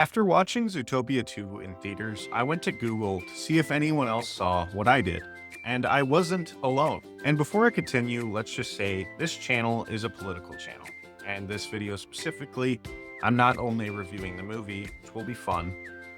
After watching Zootopia 2 in theaters, I went to Google to see if anyone else saw what I did, and I wasn't alone. And before I continue, let's just say this channel is a political channel. And this video specifically, I'm not only reviewing the movie, which will be fun,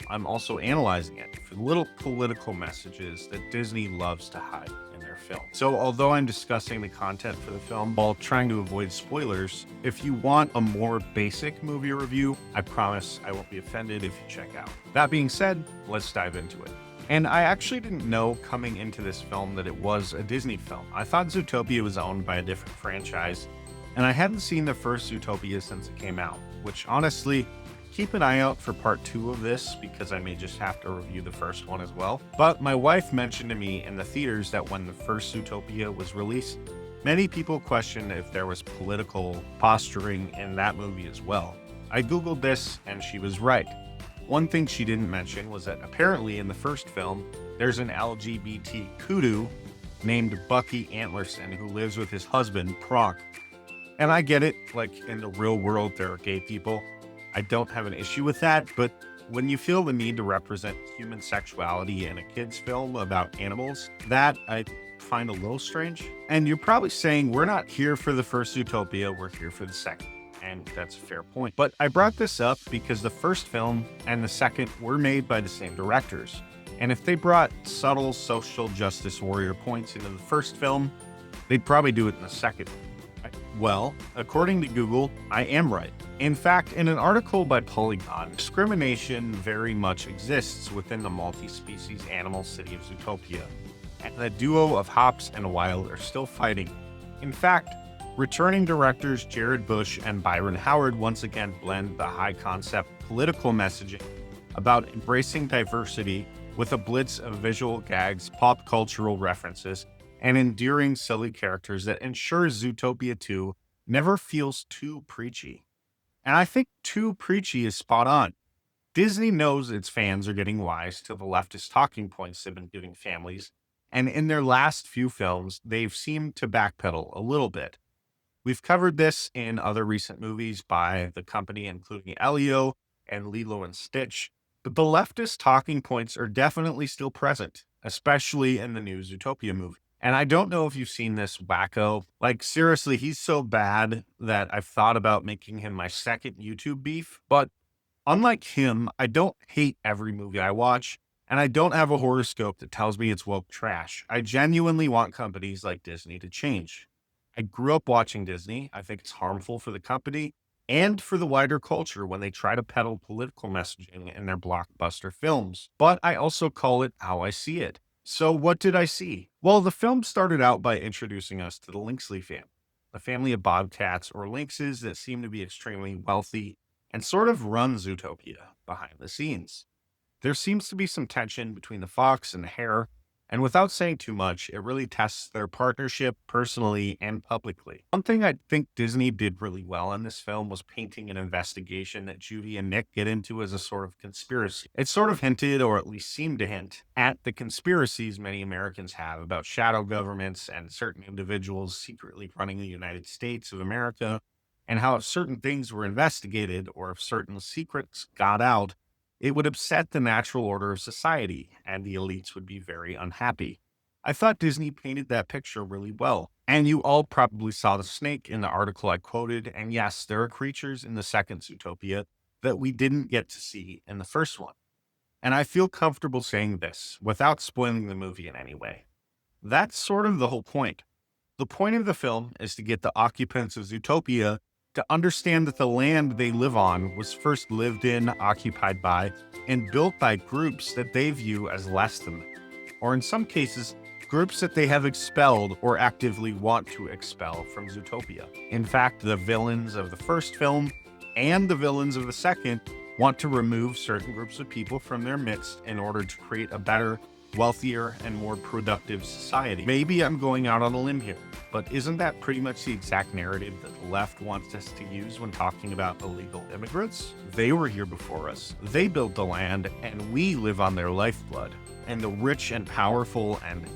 I'm also analyzing it for the little political messages that Disney loves to hide in their film. So although I'm discussing the content for the film while trying to avoid spoilers, if you want a more basic movie review, I promise I won't be offended if you check out. That being said, let's dive into it. And I actually didn't know coming into this film that it was a Disney film. I thought Zootopia was owned by a different franchise, and I hadn't seen the first Zootopia since it came out, which honestly, keep an eye out for part 2 of this because I may just have to review the first one as well. But my wife mentioned to me in the theaters that when the first Zootopia was released, many people questioned if there was political posturing in that movie as well. I googled this and she was right. One thing she didn't mention was that apparently in the first film, there's an LGBT kudu named Bucky Antlerson who lives with his husband, Pronk. And I get it, like in the real world, there are gay people. I don't have an issue with that, but when you feel the need to represent human sexuality in a kid's film about animals, that I find a little strange. And you're probably saying, we're not here for the first Zootopia, we're here for the second. And that's a fair point. But I brought this up because the first film and the second were made by the same directors. And if they brought subtle social justice warrior points into the first film, they'd probably do it in the second. Well, according to Google, I am right. In fact, in an article by Polygon, discrimination very much exists within the multi-species animal city of Zootopia, and the duo of Hops and Wild are still fighting. In fact, returning directors Jared Bush and Byron Howard once again blend the high-concept political messaging about embracing diversity with a blitz of visual gags, pop cultural references, and endearing silly characters that ensures Zootopia 2 never feels too preachy. And I think too preachy is spot on. Disney knows its fans are getting wise to the leftist talking points they've been giving families, and in their last few films, they've seemed to backpedal a little bit. We've covered this in other recent movies by the company, including Elio and Lilo and Stitch, but the leftist talking points are definitely still present, especially in the new Zootopia movie. And I don't know if you've seen this wacko. Like, seriously, he's so bad that I've thought about making him my second YouTube beef. But unlike him, I don't hate every movie I watch, and I don't have a horoscope that tells me it's woke trash. I genuinely want companies like Disney to change. I grew up watching Disney. I think it's harmful for the company and for the wider culture when they try to peddle political messaging in their blockbuster films. But I also call it how I see it. So what did I see? Well, the film started out by introducing us to the Lynxley family, a family of bobcats or lynxes that seem to be extremely wealthy and sort of run Zootopia behind the scenes. There seems to be some tension between the fox and the hare, and without saying too much, it really tests their partnership personally and publicly. One thing I think Disney did really well in this film was painting an investigation that Judy and Nick get into as a sort of conspiracy. It sort of hinted, or at least seemed to hint, at the conspiracies many Americans have about shadow governments and certain individuals secretly running the United States of America, and how if certain things were investigated or if certain secrets got out, it would upset the natural order of society, and the elites would be very unhappy. I thought Disney painted that picture really well. And you all probably saw the snake in the article I quoted, and yes, there are creatures in the second Zootopia that we didn't get to see in the first one. And I feel comfortable saying this without spoiling the movie in any way. That's sort of the whole point. The point of the film is to get the occupants of Zootopia to understand that the land they live on was first lived in, occupied by, and built by groups that they view as less than them, or in some cases, groups that they have expelled or actively want to expel from Zootopia. In fact, the villains of the first film and the villains of the second want to remove certain groups of people from their midst in order to create a better, wealthier, and more productive society. Maybe I'm going out on a limb here, but isn't that pretty much the exact narrative that the left wants us to use when talking about illegal immigrants? They were here before us. They built the land, and we live on their lifeblood. And the rich and powerful and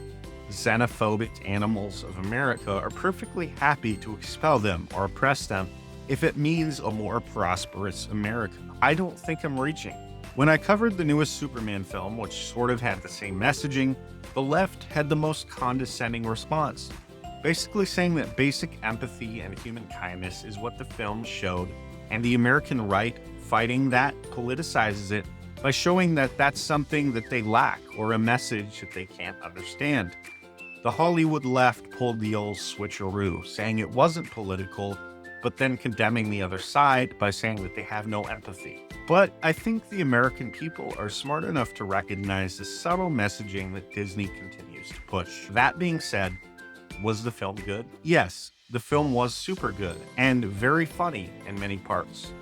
xenophobic animals of America are perfectly happy to expel them or oppress them if it means a more prosperous America. I don't think I'm reaching. When I covered the newest Superman film, which sort of had the same messaging, the left had the most condescending response, basically saying that basic empathy and human kindness is what the film showed, and the American right fighting that politicizes it by showing that that's something that they lack or a message that they can't understand. The Hollywood left pulled the old switcheroo, saying it wasn't political, but then condemning the other side by saying that they have no empathy. But I think the American people are smart enough to recognize the subtle messaging that Disney continues to push. That being said, was the film good? Yes, the film was super good and very funny in many parts.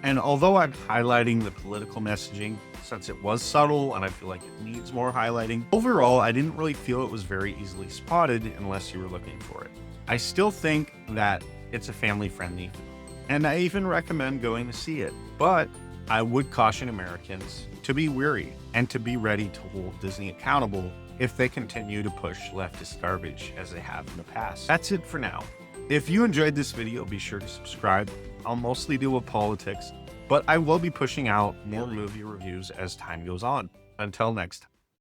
And although I'm highlighting the political messaging, since it was subtle and I feel like it needs more highlighting, overall I didn't really feel it was very easily spotted unless you were looking for it. I still think that it's a family-friendly film, and I even recommend going to see it. But I would caution Americans to be wary and to be ready to hold Disney accountable if they continue to push leftist garbage as they have in the past. That's it for now. If you enjoyed this video, be sure to subscribe. I'll mostly deal with politics, but I will be pushing out more movie reviews as time goes on. Until next time.